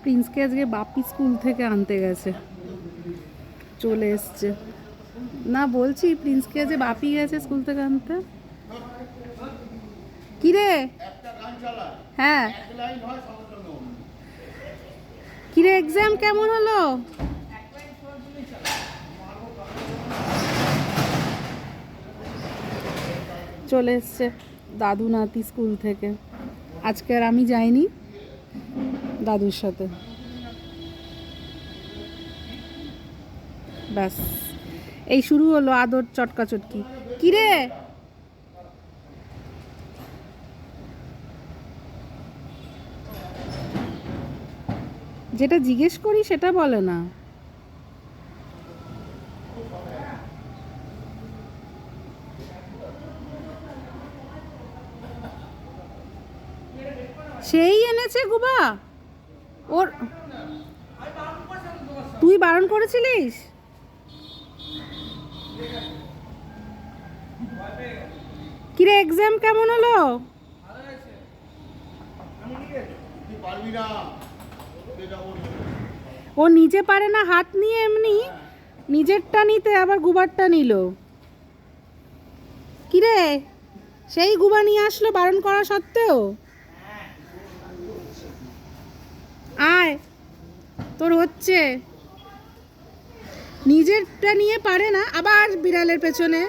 প্রিন্সকে আজকে বাপি স্কুল থেকে আনতে গেছে, চলে এসছে। না বলছি প্রিন্সকে আজকে বাপি গেছে স্কুল থেকে আনতে। কি রে? হ্যাঁ, কিরে এক্সাম কেমন হলো? চলে এসছে দাদু নাতি স্কুল থেকে। আজকে আর আমি যাইনি দাদুর সাথে। ব্যাস এই শুরু হলো আদর চটকাচটকি। কিরে যেটা জিজ্ঞেস করি সেটা বলে না। সেই এনেছে গুবা ওর, তুই বারণ করেছিলিস? কিরে এক্সাম কেমন হলো? ও নিজে পারে না হাত নিয়ে, এমনি নিজেরটা নিতে আবার গুবারটা নিল। কিরে সেই গুবা নিয়ে আসলো বারণ করা সত্ত্বেও। আয় তোর হচ্ছে, নিজেরটা নিয়ে পারে না আবার বিড়ালের পেছনে।